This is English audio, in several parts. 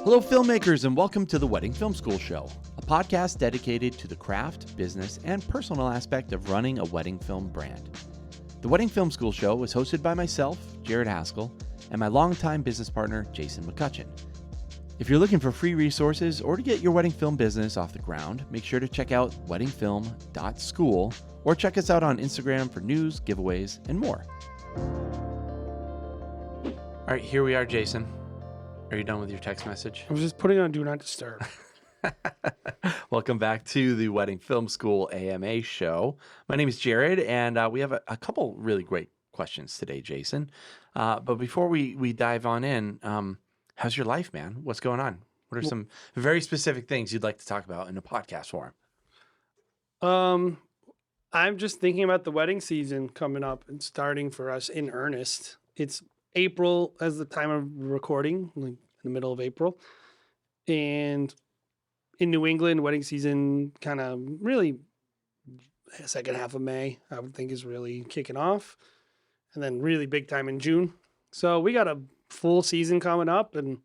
Hello, filmmakers, and welcome to the Wedding Film School Show, a podcast dedicated to the craft, business, and personal aspect of running a wedding film brand. The Wedding Film School Show is hosted by myself, Jared Haskell, and my longtime business partner, Jason McCutcheon. If you're looking for free resources or to get your wedding film business off the ground, make sure to check out weddingfilm.school or check us out on Instagram for news, giveaways, and more. All right, here we are, Jason. Are you done with your text message? I was just putting on Do Not Disturb. Welcome back to the Wedding Film School AMA show. My name is Jared, and we have a couple really great questions today, Jason. But before we dive on in, how's your life, man? What's going on? What are some very specific things you'd like to talk about in a podcast form? I'm just thinking about the wedding season coming up and starting for us in earnest. It's April as the time of recording, like in the middle of April. And in New England, wedding season kind of really second half of May, I would think, is really kicking off. And then really big time in June. So we got a full season coming up and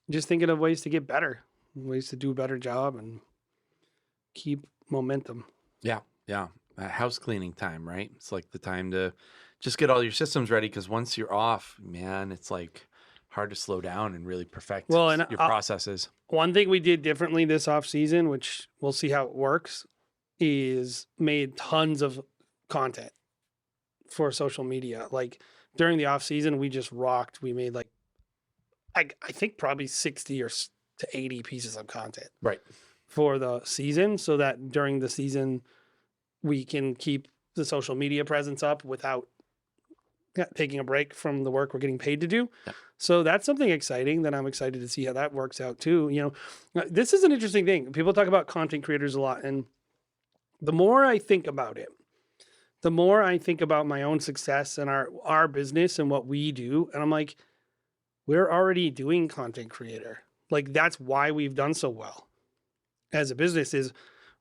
just thinking of ways to get better, ways to do a better job and keep momentum. Yeah. House cleaning time, right? It's like the time to just get all your systems ready, because once you're off, man, it's like hard to slow down and really perfect your processes. One thing we did differently this off season, which we'll see how it works, is made tons of content for social media. Like during the off season, we just rocked. We made like, I think probably 60 or to 80 pieces of content for the season, so that during the season we can keep the social media presence up without taking a break from the work we're getting paid to do. Yeah. So that's something exciting that I'm excited to see how that works out too. You know, this is an interesting thing. People talk about content creators a lot, and the more I think about it, the more I think about my own success and our business and what we do. And I'm like, we're already doing content creator. Like, that's why we've done so well as a business, is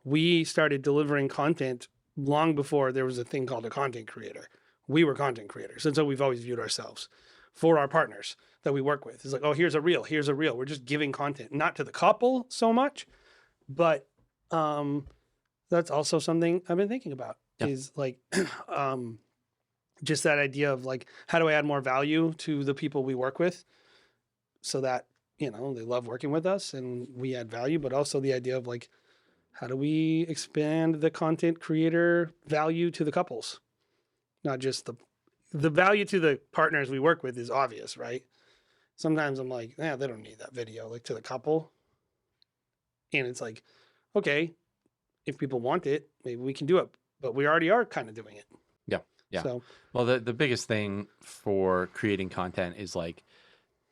we started delivering content long before there was a thing called a content creator. We were content creators. And so we've always viewed ourselves for our partners that we work with. It's like, oh, here's a reel. We're just giving content, not to the couple so much, but that's also something I've been thinking about. Yeah. Is like, just that idea of like, how do I add more value to the people we work with so that, you know, they love working with us and we add value, but also the idea of like, how do we expand the content creator value to the couples? Not just the value to the partners we work with is obvious, right? Sometimes I'm like, they don't need that video, like to the couple. And it's like, okay, if people want it, maybe we can do it, but we already are kind of doing it. Yeah. So, well, the biggest thing for creating content is like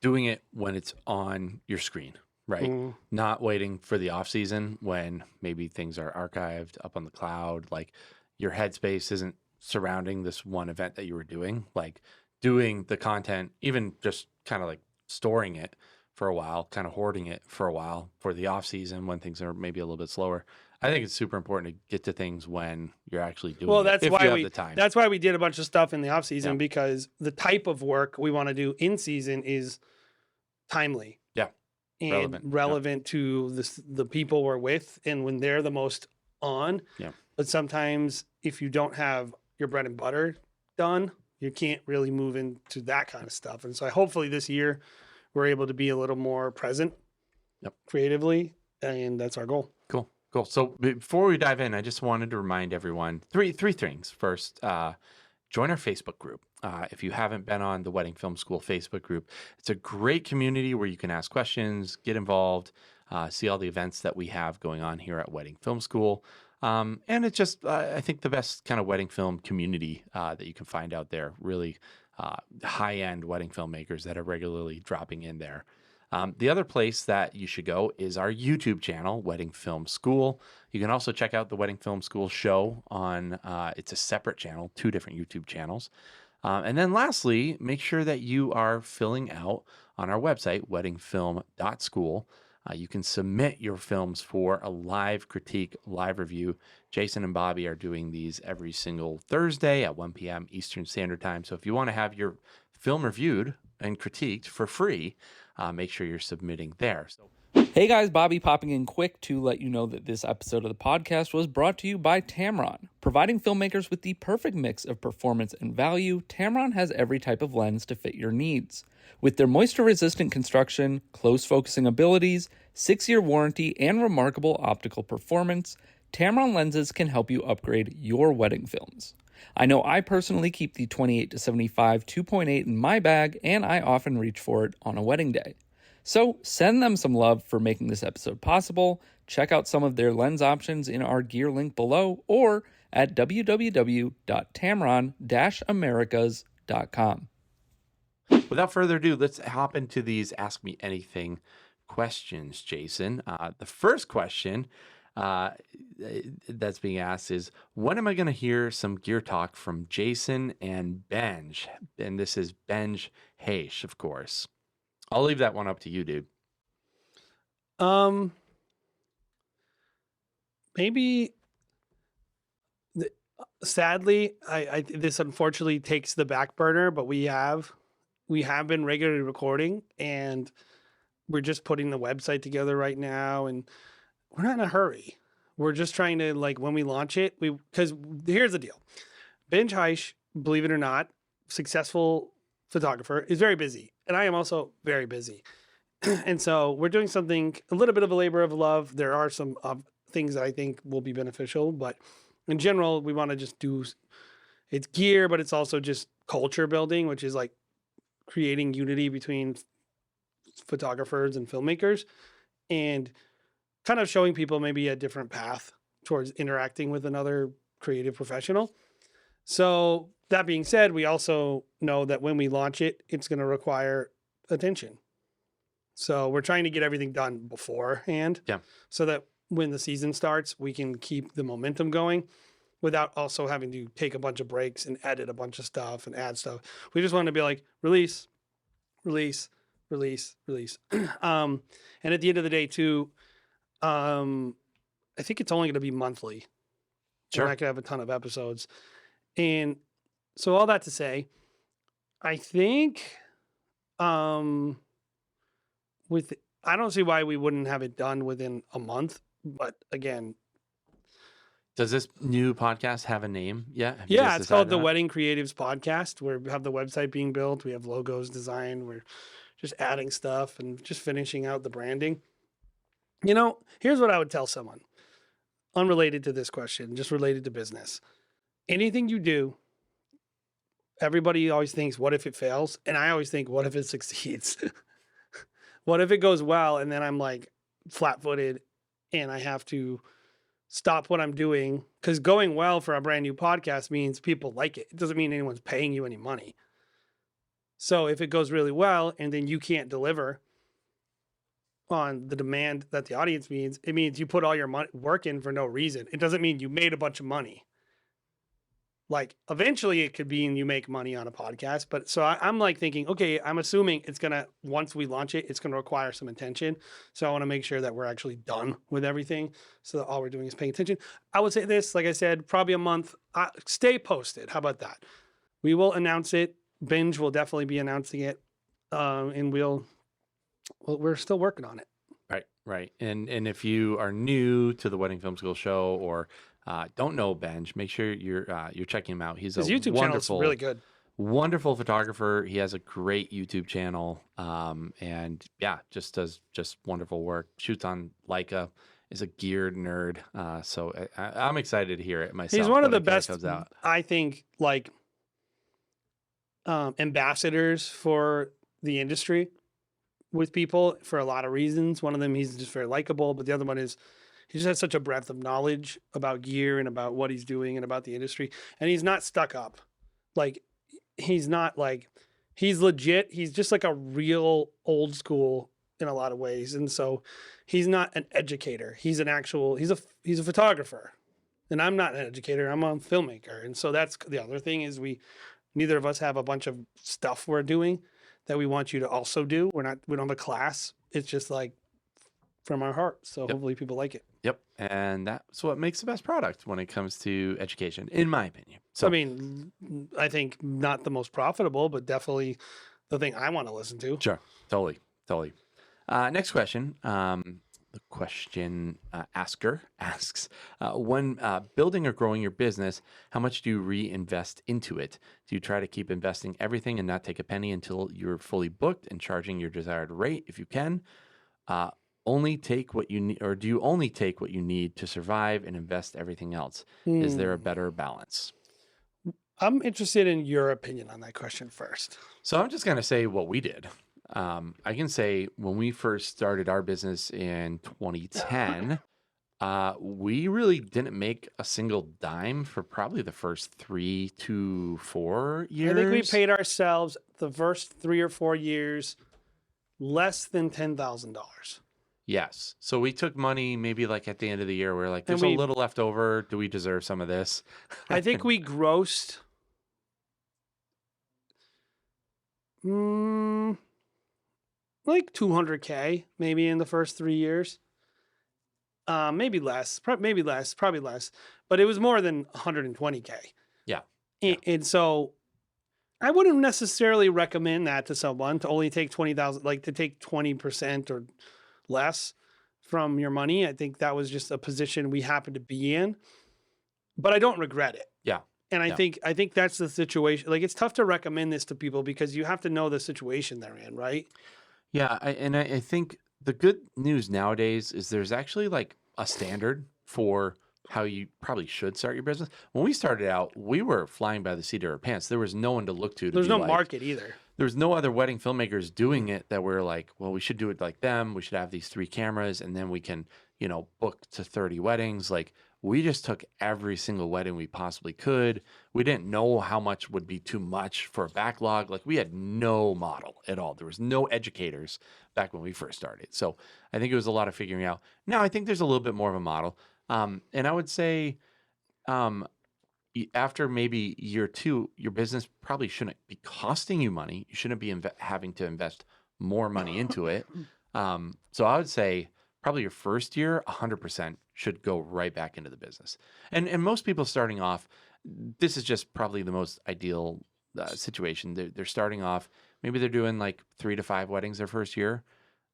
doing it when it's on your screen, right? Not waiting for the off season when maybe things are archived up on the cloud. Like your headspace isn't surrounding this one event that you were doing. Like doing the content, even just kind of like storing it for a while, kind of hoarding it for a while for the off season when things are maybe a little bit slower. I think it's super important to get to things when you're actually doing it, if you have the time. That's why we did a bunch of stuff in the off season, because the type of work we want to do in season is timely. Yeah. And relevant to the people we're with and when they're the most on. Yeah. But sometimes if you don't have your bread and butter done, you can't really move into that kind of stuff. And so hopefully this year we're able to be a little more present creatively, and that's our goal. Cool. So before we dive in, I just wanted to remind everyone three things. First, join our Facebook group. If you haven't been on the Wedding Film School Facebook group, it's a great community where you can ask questions, get involved, see all the events that we have going on here at Wedding Film School. And it's just, I think, the best kind of wedding film community that you can find out there. Really high-end wedding filmmakers that are regularly dropping in there. The other place that you should go is our YouTube channel, Wedding Film School. You can also check out the Wedding Film School show on, it's a separate channel, 2 different YouTube channels. And then lastly, make sure that you are filling out on our website, weddingfilm.school. You can submit your films for a live critique, live review. Jason and Bobby are doing these every single Thursday at 1 p.m. Eastern Standard Time. So if you want to have your film reviewed and critiqued for free, make sure you're submitting there. So, Hey guys, Bobby popping in quick to let you know that this episode of the podcast was brought to you by Tamron. Providing filmmakers with the perfect mix of performance and value, Tamron has every type of lens to fit your needs. With their moisture-resistant construction, close focusing abilities, 6-year warranty, and remarkable optical performance, Tamron lenses can help you upgrade your wedding films. I know I personally keep the 28-75 2.8 in my bag, and I often reach for it on a wedding day. So send them some love for making this episode possible. Check out some of their lens options in our gear link below or at www.tamron-americas.com. without further ado, let's hop into these Ask Me Anything questions, Jason. The first question that's being asked is, when am I going to hear some gear talk from Jason and Benj? And this is Benj Haisch, of course. I'll leave that one up to you, dude. Maybe. Sadly, I this unfortunately takes the back burner, but we have been regularly recording, and we're just putting the website together right now, and we're not in a hurry. We're just trying to, like, when we launch it, because here's the deal. Benj Haisch, believe it or not, successful photographer, is very busy, and I am also very busy. And so we're doing something, a little bit of a labor of love. There are some things that I think will be beneficial, but in general, we want to just do, it's gear, but it's also just culture building, which is like creating unity between photographers and filmmakers, and kind of showing people maybe a different path towards interacting with another creative professional. So that being said, we also know that when we launch it, it's going to require attention. So we're trying to get everything done beforehand, so that when the season starts, we can keep the momentum going without also having to take a bunch of breaks and edit a bunch of stuff and add stuff. We just want to be like, release. And at the end of the day too, I think it's only going to be monthly. Sure. We're not going to have a ton of episodes. And so all that to say, I think I don't see why we wouldn't have it done within a month. But again, does this new podcast have a name yet? Yeah, it's called the Wedding Creatives Podcast. We have the website being built. We have logos designed. We're just adding stuff and just finishing out the branding. You know, here's what I would tell someone, unrelated to this question, just related to business. Anything you do, everybody always thinks, what if it fails? And I always think, what if it succeeds? What if it goes well and then I'm like flat-footed and I have to stop what I'm doing? Because going well for a brand new podcast means people like it. It doesn't mean anyone's paying you any money. So if it goes really well and then you can't deliver on the demand that the audience needs, it means you put all your work in for no reason. It doesn't mean you made a bunch of money. Like, eventually it could be and you make money on a podcast. But so I'm like thinking, okay, I'm assuming it's going to, once we launch it, it's going to require some attention. So I want to make sure that we're actually done with everything, so that all we're doing is paying attention. I would say this, like I said, probably a month. Stay posted. How about that? We will announce it. Benj will definitely be announcing it. And we're still working on it. Right. And if you are new to the Wedding Film School show or don't know Benj, make sure you're checking him out. His YouTube channel is really good. Wonderful photographer. He has a great YouTube channel, and just does wonderful work. Shoots on Leica. Is a geared nerd. So I'm excited to hear it myself. He's one of the best, I think, like ambassadors for the industry with people for a lot of reasons. One of them, he's just very likable, but the other one is he just has such a breadth of knowledge about gear and about what he's doing and about the industry. And he's not stuck up. Like, he's not like, he's legit. He's just like a real old school in a lot of ways. And so he's not an educator. He's an actual, he's a photographer. And I'm not an educator. I'm a filmmaker. And so that's the other thing is neither of us have a bunch of stuff we're doing that we want you to also do. We don't have a class. It's just like from our heart. So hopefully people like it. Yep. And that's what makes the best product when it comes to education, in my opinion. So I mean, I think not the most profitable, but definitely the thing I want to listen to. Sure. Totally. Next question. The question asker asks, when building or growing your business, how much do you reinvest into it? Do you try to keep investing everything and not take a penny until you're fully booked and charging your desired rate if you can? Only take what you need, or do you only take what you need to survive and invest everything else? Is there a better balance? I'm interested in your opinion on that question first. So I'm just going to say what we did. I can say when we first started our business in 2010, we really didn't make a single dime for probably the first 3 to 4 years. I think we paid ourselves the first 3 or 4 years less than $10,000. Yes. So we took money maybe like at the end of the year. We're like, there's a little left over. Do we deserve some of this? I think we grossed like $200K maybe in the first 3 years. Maybe less, probably less, but it was more than 120K. Yeah. And so I wouldn't necessarily recommend that to someone to only take 20,000, like to take 20% or less from your money. I think that was just a position we happened to be in, but I don't regret it. Yeah. And I think that's the situation. Like, it's tough to recommend this to people because you have to know the situation they're in, right? Yeah. I think the good news nowadays is there's actually like a standard for how you probably should start your business. When we started out, we were flying by the seat of our pants. There was no one to look to. There's no market either. There was no other wedding filmmakers doing it that we're like, well, we should do it like them. We should have these 3 cameras and then we can, book to 30 weddings. Like, we just took every single wedding we possibly could. We didn't know how much would be too much for a backlog. Like, we had no model at all. There was no educators back when we first started. So I think it was a lot of figuring out. Now I think there's a little bit more of a model. And I would say after maybe year 2, your business probably shouldn't be costing you money. You shouldn't be having to invest more money into it. So I would say probably your first year, 100% should go right back into the business. And most people starting off, this is just probably the most ideal situation. They're starting off, maybe they're doing like 3 to 5 weddings their first year.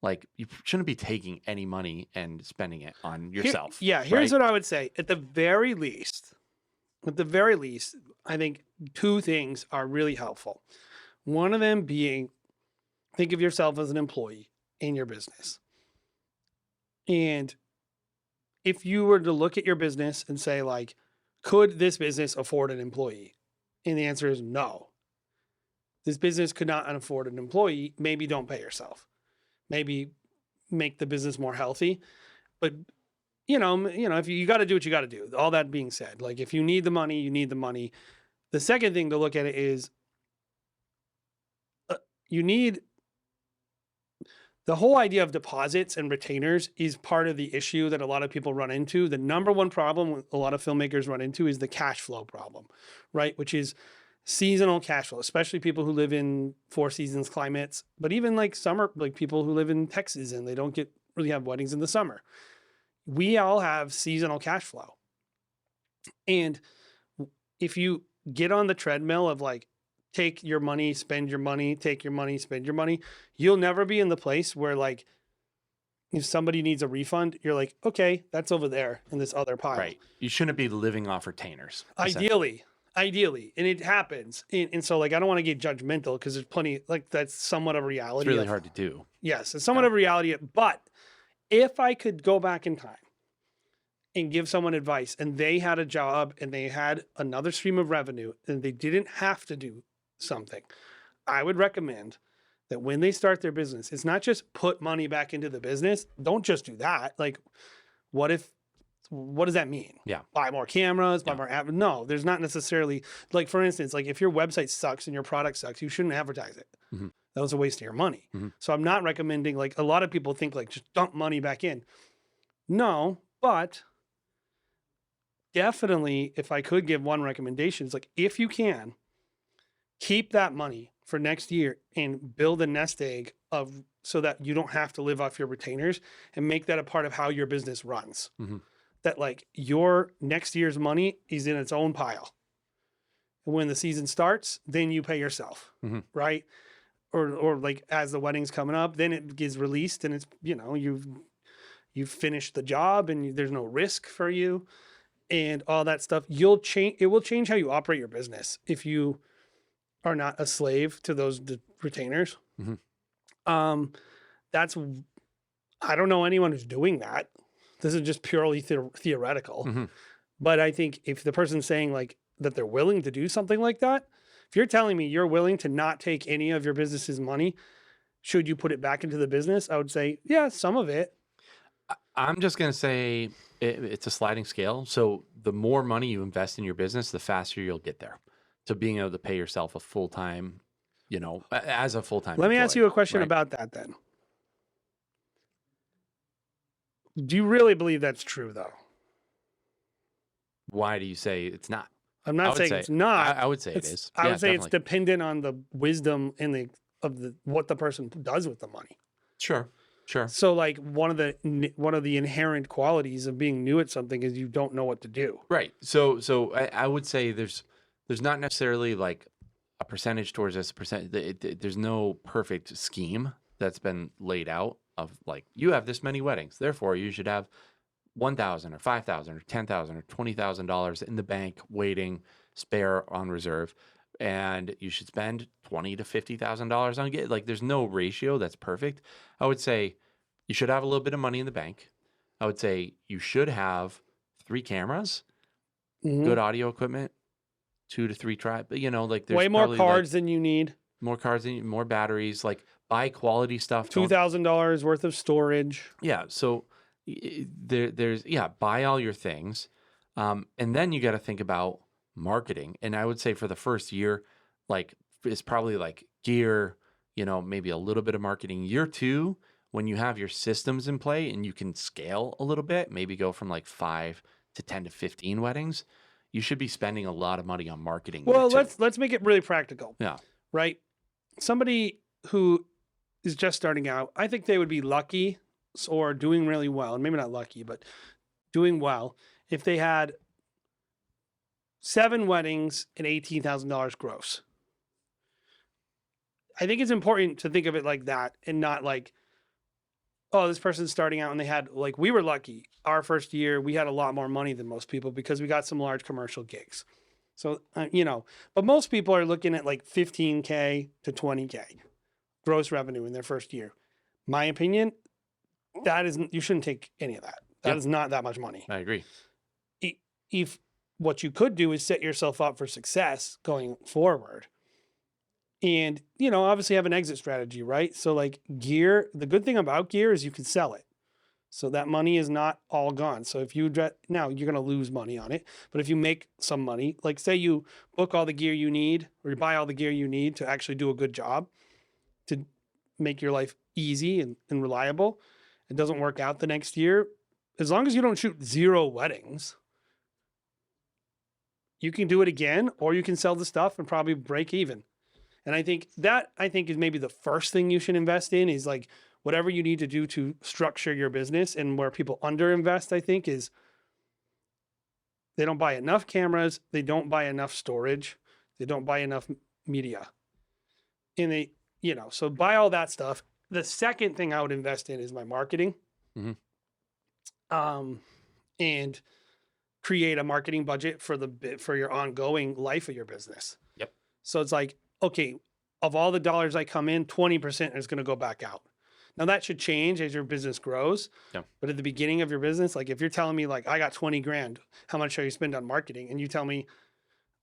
Like, you shouldn't be taking any money and spending it on yourself. Here's what I would say. At the very least, I think 2 things are really helpful. One of them being, think of yourself as an employee in your business. And if you were to look at your business and say, like, could this business afford an employee? And the answer is no. This business could not afford an employee. Maybe don't pay yourself. Maybe make the business more healthy. But, if you got to do what you got to do. All that being said, like, if you need the money, you need the money. The second thing to look at it is you need the whole idea of deposits and retainers is part of the issue that a lot of people run into. The number one problem a lot of filmmakers run into is the cash flow problem, right? Which is seasonal cash flow, especially people who live in 4 seasons climates, but even like summer, like people who live in Texas and they don't really have weddings in the summer. We all have seasonal cash flow. And if you get on the treadmill of like, take your money, spend your money, take your money, spend your money, you'll never be in the place where, like, if somebody needs a refund, you're like, okay, that's over there in this other pile. Right. You shouldn't be living off retainers. Ideally. And it happens. And so, like, I don't want to get judgmental because there's plenty, like, that's somewhat of a reality. It's really hard to do. Yes, it's somewhat of a reality. But if I could go back in time and give someone advice and they had a job and they had another stream of revenue and they didn't have to do something, I would recommend that when they start their business, it's not just put money back into the business. Don't just do that. Like, what does that mean? Yeah. Buy more cameras, buy more app. No, there's not necessarily, like, for instance, like, if your website sucks and your product sucks, you shouldn't advertise it. Mm-hmm. That was a waste of your money. Mm-hmm. So I'm not recommending, like, a lot of people think, like, just dump money back in. No, but definitely, if I could give one recommendation, it's like, if you can, keep that money for next year and build a nest egg so that you don't have to live off your retainers, and make that a part of how your business runs. Mm-hmm. That, like, your next year's money is in its own pile. And when the season starts, then you pay yourself, mm-hmm. right? or like as the wedding's coming up, then it gets released and it's, you've finished the job and there's no risk for you and all that stuff. It will change how you operate your business if you are not a slave to those retainers. That's, I don't know anyone who's doing that. This is just purely theoretical. But I think if the person's saying like that they're willing to do something like that, if you're telling me you're willing to not take any of your business's money, should you put it back into the business? I would say, yeah, some of it. I'm just going to say it's a sliding scale. So the more money you invest in your business, the faster you'll get there to being able to pay yourself a full-time, as a full-time Let me ask you a question right? about that then. Do you really believe that's true though? Why do you say it's not? I'm not saying it's not. I would say it is. I Yeah, would say definitely. it's dependent on the wisdom and what the person does with the money. Sure. So like one of the inherent qualities of being new at something is you don't know what to do. Right. So I would say there's not necessarily like a percentage towards this percent. There's no perfect scheme that's been laid out of like, you have this many weddings, therefore you should have $1,000 or $5,000 or $10,000 or $20,000 in the bank waiting spare on reserve, and you should spend $20,000 to $50,000 on it. Like, there's no ratio that's perfect. I would say you should have a little bit of money in the bank. I would say you should have 3 cameras, good audio equipment, 2 to 3 like there's way more probably, cards than you need. more cards, more batteries, like buy quality stuff. $2,000 worth of storage. Yeah. So there's buy all your things. And then you got to think about marketing. And I would say for the first year, like it's probably like gear, maybe a little bit of marketing. Year 2, when you have your systems in play and you can scale a little bit, maybe go from like 5 to 10 to 15 weddings, you should be spending a lot of money on marketing. Well, let's make it really practical. Yeah. Right. Somebody who is just starting out, I think they would be lucky or doing really well, and maybe not lucky, but doing well if they had 7 weddings and $18,000 gross. I think it's important to think of it like that and not like, oh, this person's starting out and they had, like, we were lucky. Our first year, we had a lot more money than most people because we got some large commercial gigs. So, but most people are looking at like 15K to 20K gross revenue in their first year. My opinion, you shouldn't take any of that. That is not that much money. I agree. If what you could do is set yourself up for success going forward. And, obviously have an exit strategy, right? So like gear, the good thing about gear is you can sell it. So that money is not all gone. So if now you're going to lose money on it, but if you make some money, like say you book all the gear you need or you buy all the gear you need to actually do a good job to make your life easy and reliable, it doesn't work out the next year. As long as you don't shoot 0 weddings, you can do it again, or you can sell the stuff and probably break even. And I think is maybe the first thing you should invest in is like whatever you need to do to structure your business. And where people underinvest, I think, is they don't buy enough cameras, they don't buy enough storage, they don't buy enough media. And so buy all that stuff. The second thing I would invest in is my marketing. And create a marketing budget for your ongoing life of your business. Yep. So it's like, okay, of all the dollars I come in, 20% is going to go back out. Now that should change as your business grows. Yeah. But at the beginning of your business, like if you're telling me like, I got 20 grand, how much should you spend on marketing? And you tell me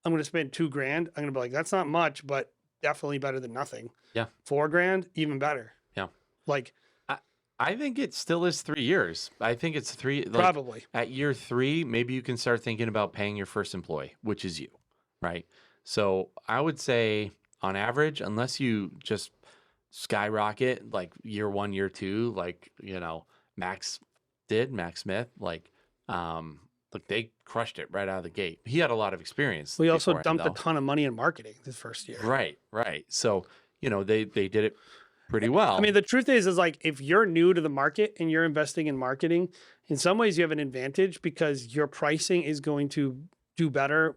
I'm going to spend 2 grand. I'm going to be like, that's not much, but definitely better than nothing. Yeah. 4 grand, even better. Yeah. Like, I think it still is 3 years. I think it's 3. Like, probably. At year 3, maybe you can start thinking about paying your first employee, which is you, right? So I would say on average, unless you just skyrocket like year 1, year 2, like, Max Smith, like they crushed it right out of the gate. He had a lot of experience. We also dumped a ton of money in marketing this first year. Right. So, they did it pretty well. I mean, the truth is like if you're new to the market and you're investing in marketing, in some ways you have an advantage because your pricing is going to do better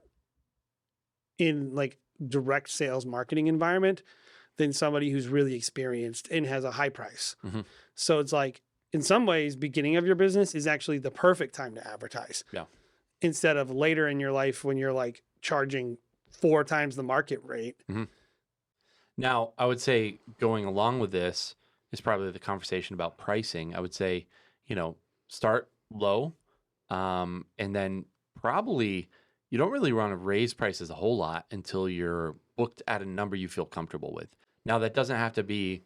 in like direct sales marketing environment than somebody who's really experienced and has a high price. Mhm. So it's like, in some ways, beginning of your business is actually the perfect time to advertise. Yeah. Instead of later in your life when you're like charging 4 times the market rate. Now, I would say going along with this is probably the conversation about pricing. I would say, start low, and then probably you don't really want to raise prices a whole lot until you're booked at a number you feel comfortable with. Now, that doesn't have to be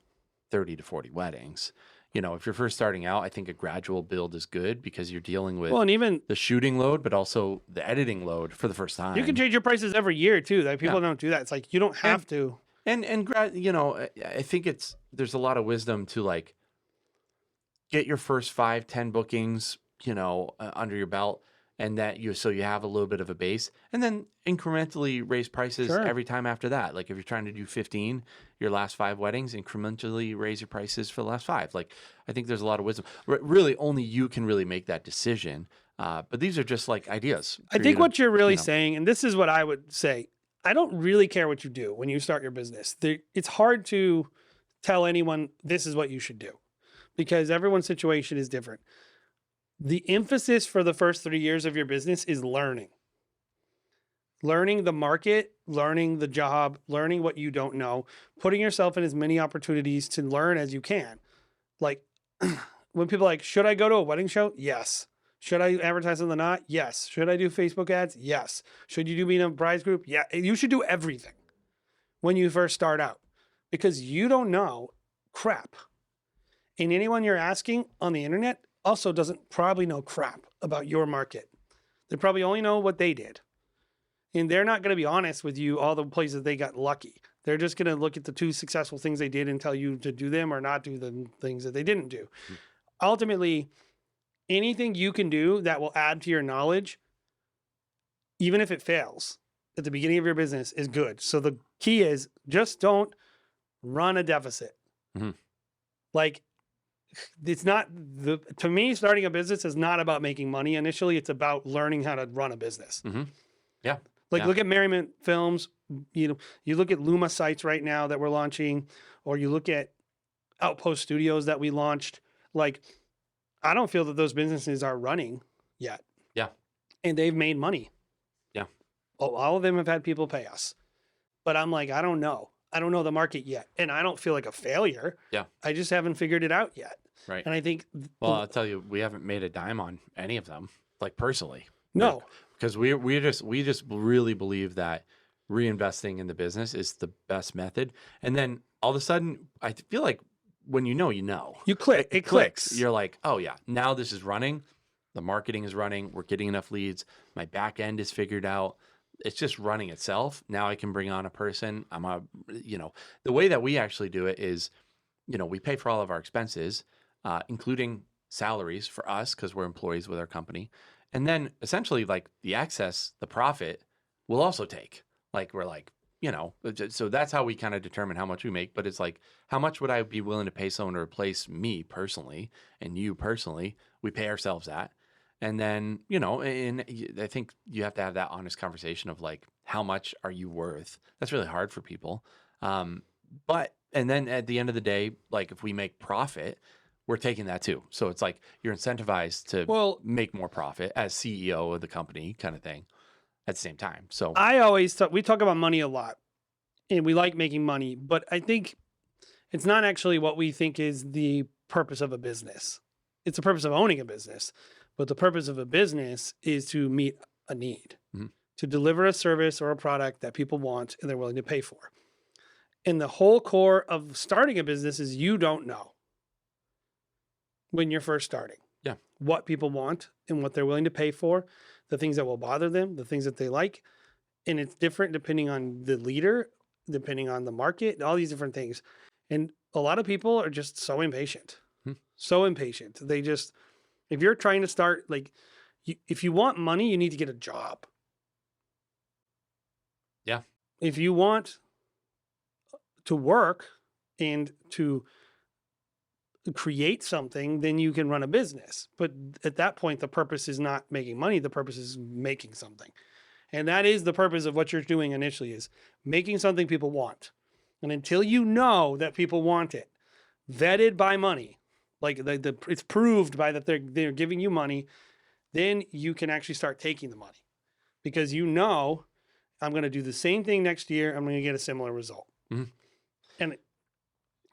30 to 40 weddings. If you're first starting out, I think a gradual build is good because you're dealing with And even the shooting load, but also the editing load for the first time. you can change your prices every year too. Like people don't do that. It's like you don't have to. And I think there's a lot of wisdom to like get your first 5-10 bookings, under your belt, and so you have a little bit of a base, and then incrementally raise prices every time after that. Like if you're trying to do 15, your last 5 weddings, incrementally raise your prices for the last 5. Like I think there's a lot of wisdom. Really, only you can really make that decision. But these are just like ideas. I think what you're really saying, and this is what I would say, I don't really care what you do when you start your business. It's hard to tell anyone this is what you should do because everyone's situation is different. The emphasis for the first 3 years of your business is learning. Learning the market, learning the job, learning what you don't know, putting yourself in as many opportunities to learn as you can. Like when people are like, should I go to a wedding show? Yes. Should I advertise on the knot? Yes. Should I do Facebook ads? Yes. Should you be in a brides group? Yeah. You should do everything when you first start out because you don't know crap. And anyone you're asking on the internet also doesn't probably know crap about your market. They probably only know what they did. And they're not going to be honest with you all the places they got lucky. They're just going to look at the 2 successful things they did and tell you to do them or not do the things that they didn't do. Ultimately, anything you can do that will add to your knowledge, even if it fails at the beginning of your business, is good. So the key is just don't run a deficit. Like it's not to me, starting a business is not about making money initially. It's about learning how to run a business. Yeah. Like look at Merriment Films. You look at Luma sites right now that we're launching, or you look at Outpost Studios that we launched. Like, I don't feel that those businesses are running yet. Yeah. And they've made money. Yeah. All of them have had people pay us. But I'm like, I don't know. I don't know the market yet. And I don't feel like a failure. Yeah. I just haven't figured it out yet. Right. And I think... Well, I'll tell you, we haven't made a dime on any of them, like personally. No. Because we just really believe that reinvesting in the business is the best method. And then all of a sudden, I feel like when you know. You click. It clicks. You're like, oh yeah, now this is running. The marketing is running. We're getting enough leads. My back end is figured out. It's just running itself. Now I can bring on a person. The way that we actually do it is, we pay for all of our expenses, including salaries for us because we're employees with our company. And then essentially like the excess, the profit we'll also take. Like we're like, so that's how we kind of determine how much we make. But it's like, how much would I be willing to pay someone to replace me personally and you personally? We pay ourselves that. And then, and I think you have to have that honest conversation of like, how much are you worth? That's really hard for people. And then at the end of the day, like if we make profit, we're taking that too. So it's like you're incentivized to make more profit as CEO of the company kind of thing at the same time. So I always we talk about money a lot and we like making money, but I think it's not actually what we think is the purpose of a business. It's the purpose of owning a business, but the purpose of a business is to meet a need, to deliver a service or a product that people want and they're willing to pay for. And the whole core of starting a business is you don't know when you're first starting. Yeah. What people want and what they're willing to pay for, the things that will bother them, the things that they like. And it's different depending on the leader, depending on the market, all these different things. And a lot of people are just so impatient. So impatient. They just, if you're trying to start, like, if you want money, you need to get a job. Yeah. If you want to work and to create something, then you can run a business. But at that point, the purpose is not making money. The purpose is making something. And that is the purpose of what you're doing initially, is making something people want. And until you know that people want it, vetted by money, like it's proved by that they're giving you money, then you can actually start taking the money because you know I'm going to do the same thing next year. I'm going to get a similar result. Mhm. And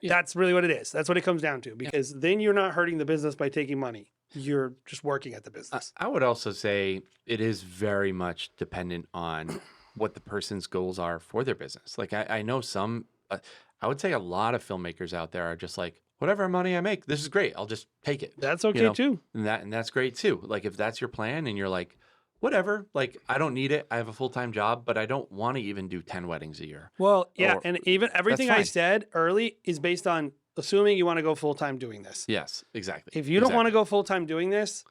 that's really what it is. That's what it comes down to because then you're not hurting the business by taking money. You're just working at the business. I would also say it is very much dependent on what the person's goals are for their business. Like I know some, I would say a lot of filmmakers out there are just like, whatever money I make, this is great. I'll just take it. That's okay too. And that's great too. Like if that's your plan and you're like, whatever, like I don't need it. I have a full-time job, but I don't want to even do 10 weddings a year. Well, yeah. Or- And even everything I said early is based on assuming you want to go full-time doing this. Yes, exactly. If you don't want to go full-time doing this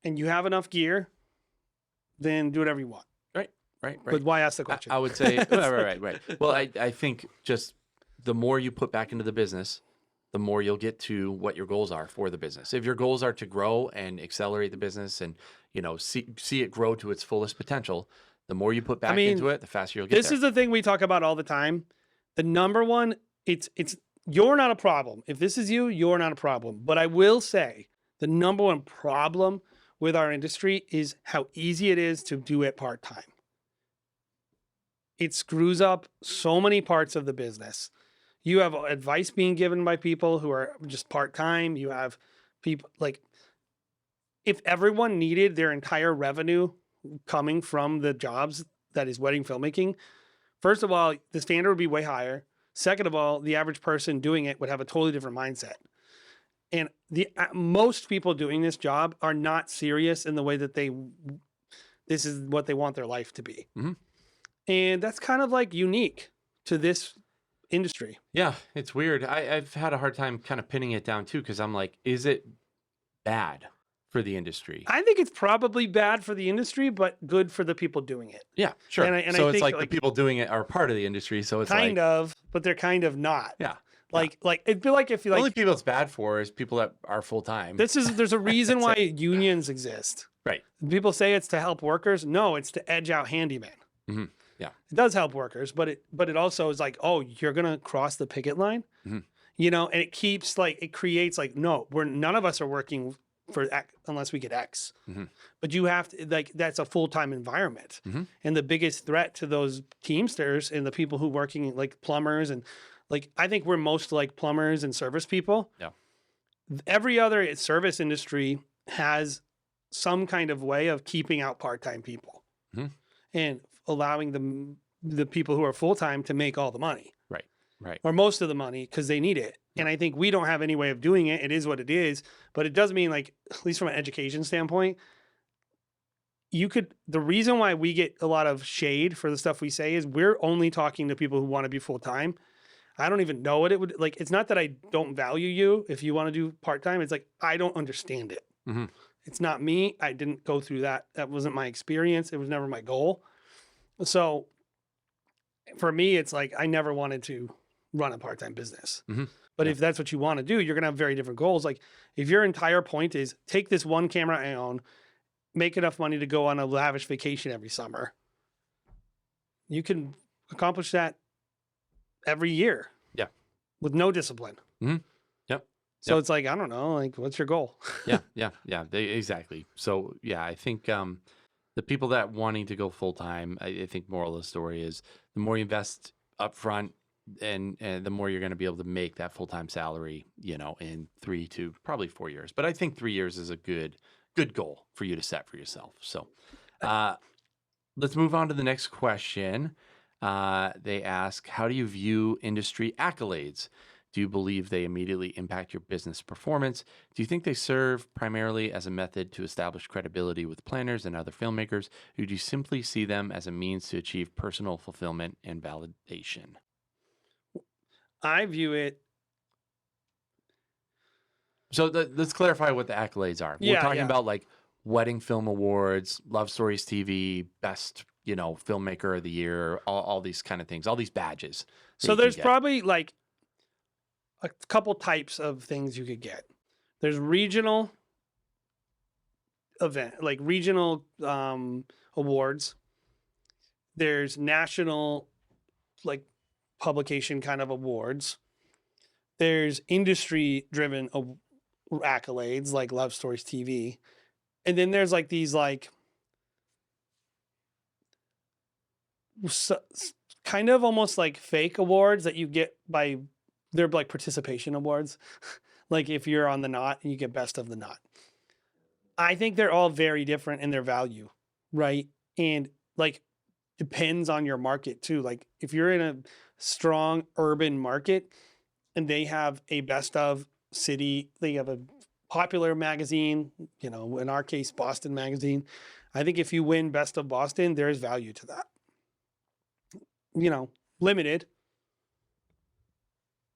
and you have enough gear, then do whatever you want. Right. But why ask the question? I would say, right. Well, I think just the more you put back into the business, the more you'll get to what your goals are for the business. If your goals are to grow and accelerate the business and, see it grow to its fullest potential, the more you put back into it, the faster you'll get there. This is the thing we talk about all the time. The number one, it's you're not a problem. If this is you, you're not a problem. But I will say the number one problem with our industry is how easy it is to do it part-time. It screws up so many parts of the business. You have advice being given by people who are just part-time. You have people like, if everyone needed their entire revenue coming from the jobs that is wedding filmmaking, first of all, the standard would be way higher. Second of all, the average person doing it would have a totally different mindset. And most people doing this job are not serious in the way that this is what they want their life to be. Mm-hmm. And that's kind of like unique to this industry. Yeah, it's weird. I've had a hard time kind of pinning it down too, because I'm like, is it bad for the industry? I think it's probably bad for the industry, but good for the people doing it. Yeah, sure. And so I it's think, like the people doing it are part of the industry. So it's kind of, but they're kind of not. Yeah. Like it'd be like if you The like only people it's bad for is people that are full time. there's a reason why unions exist. Right. People say it's to help workers. No, it's to edge out handymen. Mm-hmm. Yeah. It does help workers, but it also is like, oh, you're gonna cross the picket line, Mhm. and it keeps it creates no, none of us are working for X unless we get X. Mhm. But you have to that's a full-time environment, Mhm. and the biggest threat to those Teamsters and the people who working like plumbers and I think we're most like plumbers and service people. Yeah. Every other service industry has some kind of way of keeping out part-time people Mhm. and allowing the people who are full-time to make all the money. Right. Or most of the money because they need it. And I think we don't have any way of doing it. It is what it is. But it does mean at least from an education standpoint, the reason why we get a lot of shade for the stuff we say is we're only talking to people who want to be full-time. I don't even know what it would it's not that I don't value you if you want to do part-time. It's I don't understand it. Mm-hmm. It's not me. I didn't go through that. That wasn't my experience. It was never my goal. So for me, it's I never wanted to run a part-time business. Mm-hmm. But if that's what you want to do, you're going to have very different goals. If your entire point is take this one camera I own, make enough money to go on a lavish vacation every summer, you can accomplish that every year. Yeah. With no discipline. Mm-hmm. Yep. So it's I don't know, what's your goal? Yeah. Exactly. So yeah, I think the people that wanting to go full time, I think moral of the story is the more you invest up front and the more you're going to be able to make that full time salary, in 3 to probably 4 years. But I think 3 years is a good goal for you to set for yourself. So let's move on to the next question. They ask, how do you view industry accolades? Do you believe they immediately impact your business performance? Do you think they serve primarily as a method to establish credibility with planners and other filmmakers? Or do you simply see them as a means to achieve personal fulfillment and validation? I view it. So let's clarify what the accolades are. We're talking about Wedding Film Awards, Love Stories TV, Best, Filmmaker of the Year, all these kind of things, all these badges. So there's probably a couple types of things you could get. There's regional regional awards. There's national publication kind of awards. There's industry driven accolades like Love Stories TV. And then there's like these like kind of almost like fake awards that you get by, they're like participation awards. Like if you're on the Knot and you get best of the Knot. I think they're all very different in their value, right? And like depends on your market too. Like if you're in a strong urban market and they have a best of city, they have a popular magazine, you know, in our case, Boston Magazine. I think if you win best of Boston, there's value to that. You know, limited,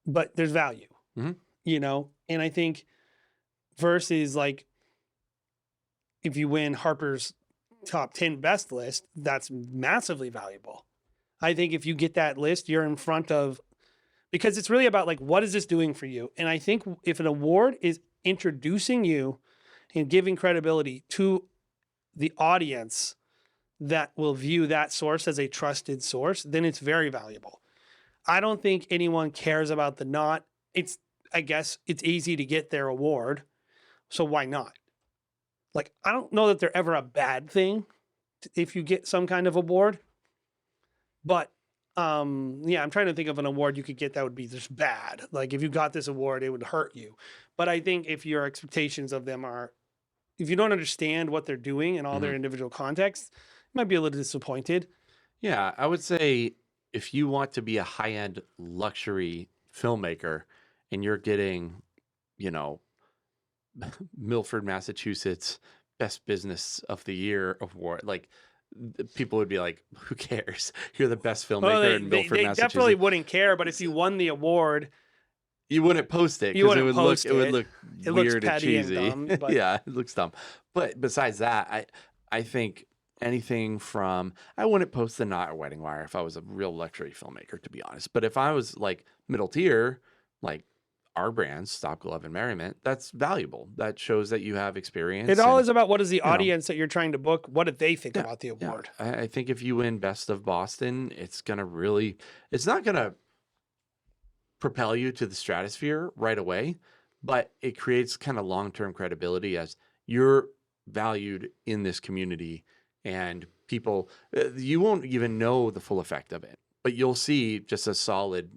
but there's value, you know? And I think versus like, if you win Harper's top 10 best list, that's massively valuable. I think if you get that list, you're in front of, because it's really about like, what is this doing for you? And I think if an award is introducing you and giving credibility to the audience that will view that source as a trusted source, then it's very valuable. I don't think anyone cares about the Knot. I guess it's easy to get their award. So why not? Like, I don't know that they're ever a bad thing if you get some kind of award, but yeah, I'm trying to think of an award you could get that would be just bad. Like if you got this award, it would hurt you. But I think if your expectations of them are, if you don't understand what they're doing in all their individual contexts, you might be a little disappointed. Yeah, I would say if you want to be a high-end luxury filmmaker and you're getting, you know, Milford, Massachusetts Best Business of the Year award, like people would be like, who cares? You're the best filmmaker in Milford, they Massachusetts. Definitely wouldn't care, but if you won the award, you wouldn't post it because it would look weird and cheesy. And dumb, but... Yeah, it looks dumb. But besides that, I think anything from, I wouldn't post the Knot or Wedding Wire if I was a real luxury filmmaker, to be honest. But if I was like middle tier, like our brands, Stop, Glove, and Merriment, that's valuable. That shows that you have experience. It all is about what is the audience that you're trying to book. What did they think about the award? Yeah. I think if you win Best of Boston, it's not going to propel you to the stratosphere right away, but it creates kind of long-term credibility as you're valued in this community, and people, you won't even know the full effect of it, but you'll see just a solid,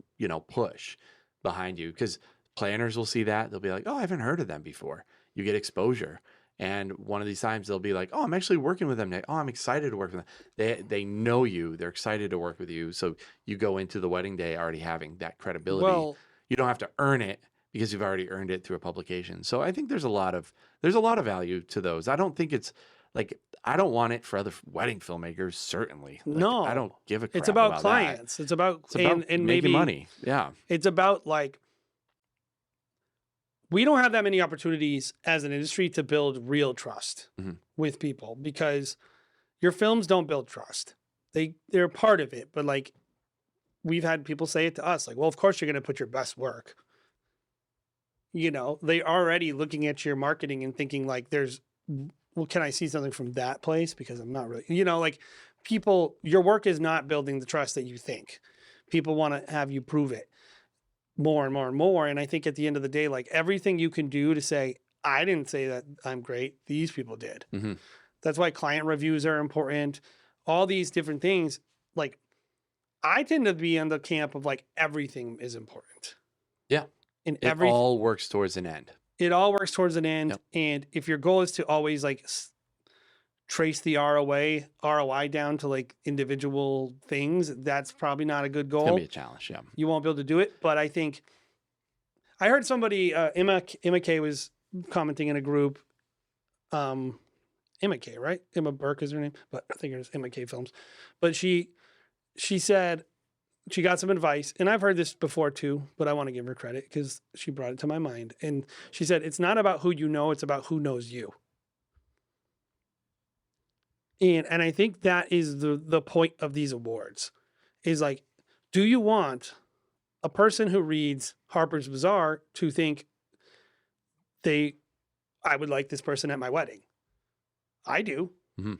push behind you, because planners will see that. They'll be like, oh, I haven't heard of them before. You get exposure. And one of these times they'll be like, oh, I'm actually working with them now. Oh, I'm excited to work with them. They know you. They're excited to work with you. So you go into the wedding day already having that credibility. Well, you don't have to earn it because you've already earned it through a publication. So I think there's a lot of value to those. I don't think it's like, I don't want it for other wedding filmmakers, certainly. Like, no. I don't give a crap It's about that. clients. It's about and making maybe money. Yeah. It's about like, we don't have that many opportunities as an industry to build real trust with people, because your films don't build trust. They're part of it, but like we've had people say it to us, like, well, of course you're going to put your best work. They already looking at your marketing and thinking like well, can I see something from that place? Because I'm not really, like people, your work is not building the trust that you think. People want to have you prove it more and more and more. And I think at the end of the day, like everything you can do to say, I didn't say that I'm great, these people did. Mm-hmm. That's why client reviews are important. All these different things. Like I tend to be in the camp of like, everything is important. Yeah. And it all works towards an end. It all works towards an end. Yep. And if your goal is to always like trace the ROI down to like individual things, that's probably not a good goal. It's gonna be a challenge, yeah. You won't be able to do it. But I think I heard somebody, Emma K was commenting in a group. Emma K, right? Emma Burke is her name, but I think it was Emma K Films. But she said she got some advice, and I've heard this before too, but I want to give her credit because she brought it to my mind. And she said, it's not about who you know, it's about who knows you. And I think that is the point of these awards, is like, do you want a person who reads Harper's Bazaar to think I would like this person at my wedding? I do. Mm-hmm.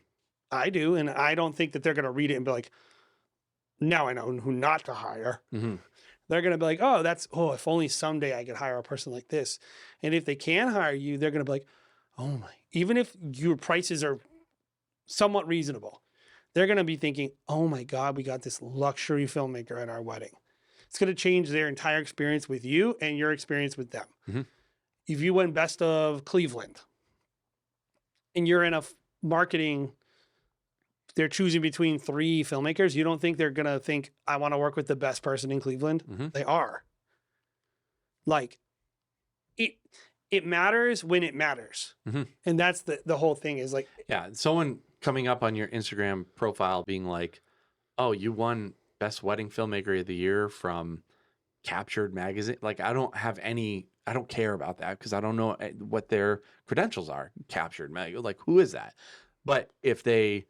I do. And I don't think that they're going to read it and be like, now I know who not to hire. Mm-hmm. They're going to be like, oh, if only someday I could hire a person like this. And if they can hire you, they're going to be like, oh my, even if your prices are somewhat reasonable, they're going to be thinking, oh my God, we got this luxury filmmaker at our wedding. It's going to change their entire experience with you and your experience with them. Mm-hmm. If you win Best of Cleveland and you're in a marketing, they're choosing between 3 filmmakers, you don't think they're going to think, I want to work with the best person in Cleveland? Mm-hmm. They are. Like, it matters when it matters. Mm-hmm. And that's the whole thing is like, Yeah. Someone coming up on your Instagram profile being like, oh, you won Best Wedding Filmmaker of the Year from Captured Magazine. Like, I don't care about that because I don't know what their credentials are. Captured Magazine. Like, who is that? But if they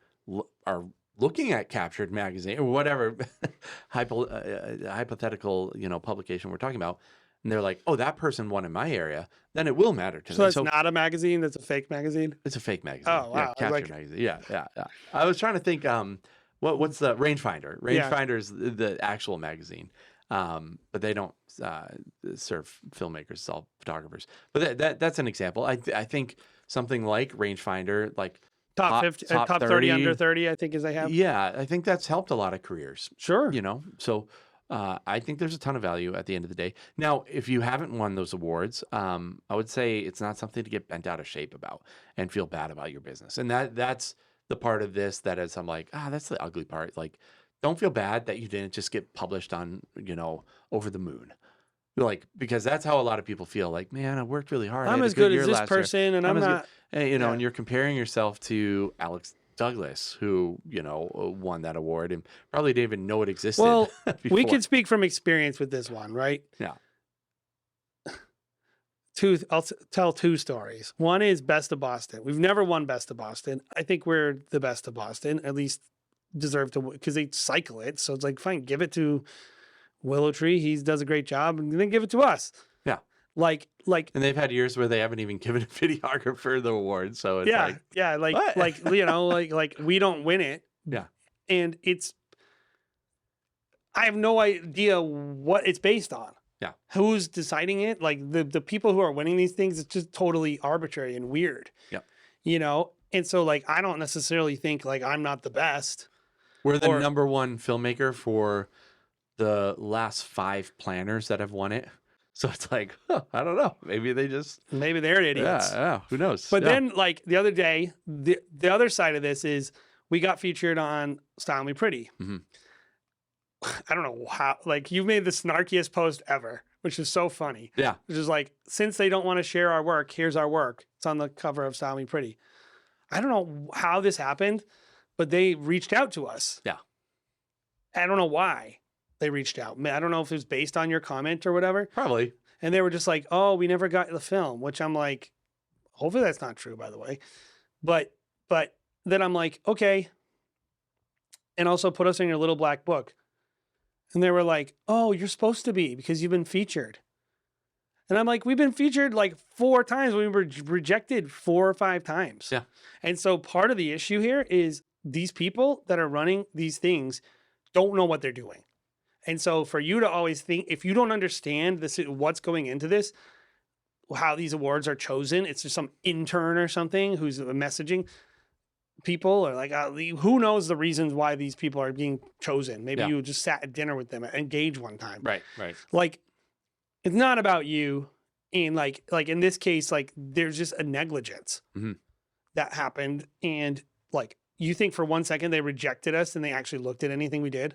are looking at Captured Magazine or whatever hypothetical, publication we're talking about, and they're like, oh, that person won in my area, then it will matter to them. So that's not a magazine, that's a fake magazine? It's a fake magazine. Oh, wow. Yeah, Captured Magazine. Yeah. I was trying to think, what's the Rangefinder? Rangefinder is the actual magazine. But they don't serve filmmakers, it's all photographers. But that's an example. I think something like Rangefinder, like top 50, top 30, under 30, I think is they have. Yeah, I think that's helped a lot of careers. Sure. So I think there's a ton of value at the end of the day. Now, if you haven't won those awards, I would say it's not something to get bent out of shape about and feel bad about your business. And that's the part of this that is, I'm like, that's the ugly part. Like, don't feel bad that you didn't just get published on, Over the Moon. Like, because that's how a lot of people feel. Like, man, I worked really hard. I'm as good as this person, and I'm not. And you're comparing yourself to Alex Douglas, who, won that award and probably didn't even know it existed. Well, we can speak from experience with this one, right? Yeah. I'll tell 2 stories. One is Best of Boston. We've never won Best of Boston. I think we're the best of Boston, at least deserve to, because they cycle it. So it's like, fine, give it to Willow Tree. He does a great job, and then give it to us. Yeah. Like, and they've had years where they haven't even given a videographer the award. So it's like we don't win it. Yeah. And I have no idea what it's based on. Yeah. Who's deciding it? Like the people who are winning these things, it's just totally arbitrary and weird. Yeah. And so like, I don't necessarily think like I'm not the best. We're the number 1 filmmaker for the last 5 planners that have won it. So it's like, I don't know. Maybe they're idiots. Yeah, who knows? But then, like the other day, the other side of this is we got featured on Style Me Pretty. Mm-hmm. I don't know how. Like, you've made the snarkiest post ever, which is so funny. Yeah, which is like, since they don't want to share our work, here's our work. It's on the cover of Style Me Pretty. I don't know how this happened, but they reached out to us. Yeah, I don't know why they reached out. I don't know if it was based on your comment or whatever. Probably. And they were just like, oh, we never got the film, which I'm like, hopefully that's not true, by the way. But then I'm like, okay. And also put us in your little black book. And they were like, oh, you're supposed to be because you've been featured. And I'm like, we've been featured like 4 times. We were rejected 4 or 5 times. Yeah. And so part of the issue here is these people that are running these things don't know what they're doing. And so for you to always think, if you don't understand this, what's going into this, how these awards are chosen, it's just some intern or something who's messaging people, or like, who knows the reasons why these people are being chosen. Maybe you just sat at dinner with them, engaged one time. Right. Like, it's not about you. And like in this case, like there's just a negligence that happened. And like, you think for 1 second they rejected us and they actually looked at anything we did?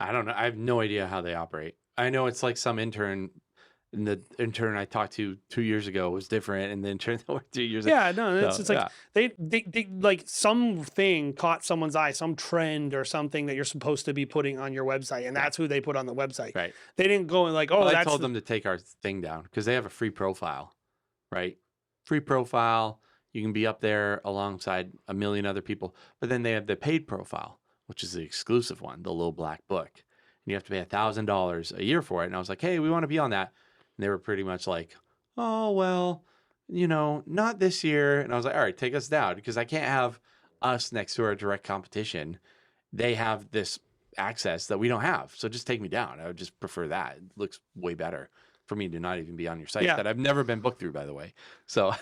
I don't know. I have no idea how they operate. I know it's like some intern, and the intern I talked to 2 years ago was different, and the intern that worked 2 years ago. Yeah, no, it's just like they like something caught someone's eye, some trend or something that you're supposed to be putting on your website, and that's who they put on the website. Right. They didn't go and like, oh, I told them to take our thing down because they have a free profile, right? Free profile. You can be up there alongside a million other people, but then they have the paid profile, which is the exclusive one, the little black book. And you have to pay $1,000 a year for it. And I was like, hey, we want to be on that. And they were pretty much like, oh, well, not this year. And I was like, all right, take us down, because I can't have us next to our direct competition. They have this access that we don't have. So just take me down. I would just prefer that. It looks way better for me to not even be on your site that I've never been booked through, by the way. So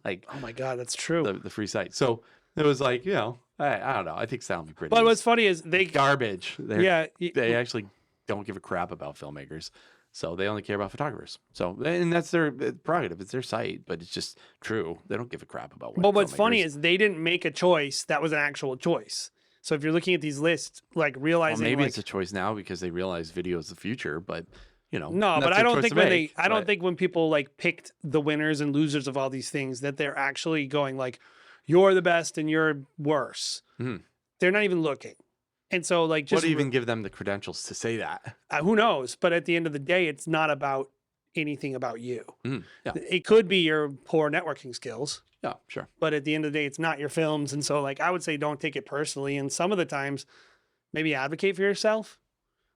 like, oh my God, that's true. The free site. So it was like, I don't know. I think Sound Be Pretty. But what's funny is garbage. They actually don't give a crap about filmmakers. So they only care about photographers. So, and that's their prerogative. It's their site, but it's just true. They don't give a crap about what. But what's funny is they didn't make a choice that was an actual choice. So if you're looking at these lists, like realizing, maybe it's a choice now because they realize video is the future. But no, but I don't think when think when people like picked the winners and losers of all these things that they're actually going like, you're the best and you're worse. Mm-hmm. They're not even looking. And so, like, just what even give them the credentials to say that? Who knows? But at the end of the day, it's not about anything about you. Mm, yeah. It could be your poor networking skills. Yeah, sure. But at the end of the day, it's not your films. And so, like, I would say don't take it personally. And some of the times, maybe advocate for yourself.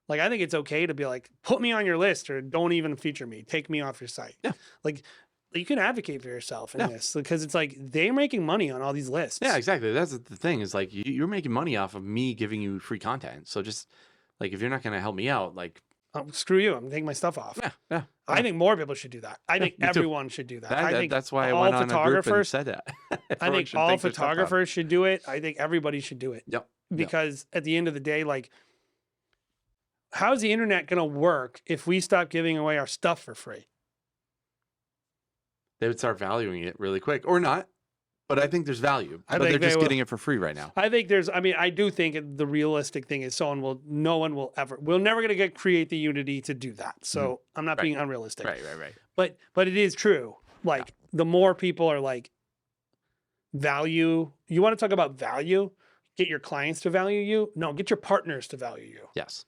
Like, I think it's okay to be like, put me on your list or don't even feature me. Take me off your site. Yeah. Like, you can advocate for yourself in this because it's like they're making money on all these lists. Yeah, exactly. That's the thing is like you're making money off of me giving you free content. So just like if you're not going to help me out, like screw you, I'm gonna take my stuff off. Yeah. I think more people should do that. I think everyone should do that. I think that's why I went on a group and said that. I think all photographers should do it. I think everybody should do it. Yep. Because at the end of the day, like, how's the internet gonna work if we stop giving away our stuff for free? They would start valuing it really quick, or not. But I think there's value. But they're just getting it for free right now. I think I do think the realistic thing is we're never going to create the unity to do that. So I'm not being unrealistic. Right. But it is true. Like the more people are like value, you want to talk about value, get your clients to value you. No, get your partners to value you. Yes.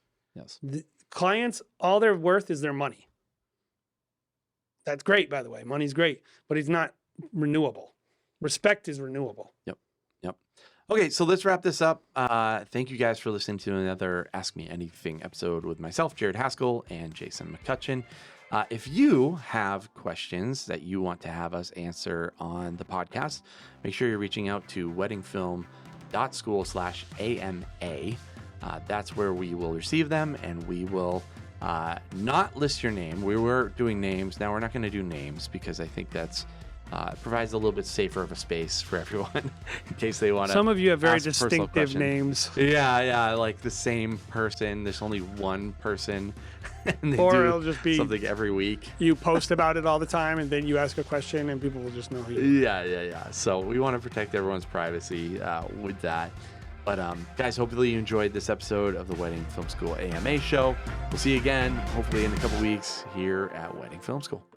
The clients, all they're worth is their money. That's great, by the way. Money's great, but it's not renewable. Respect is renewable. Yep. Okay, so let's wrap this up. Thank you guys for listening to another Ask Me Anything episode with myself, Jared Haskell, and Jason McCutcheon. If you have questions that you want to have us answer on the podcast, make sure you're reaching out to weddingfilm.school/AMA. That's where we will receive them, and we will not list your name. We were doing names. Now we're not going to do names because I think that's provides a little bit safer of a space for everyone in case they want to. Some of you have very distinctive names. Yeah, like the same person. There's only one person, and they or do it'll just be something every week. You post about it all the time, and then you ask a question, and people will just know who you are. Yeah. So we want to protect everyone's privacy with that. But guys, hopefully you enjoyed this episode of the Wedding Film School AMA show. We'll see you again, hopefully in a couple weeks here at Wedding Film School.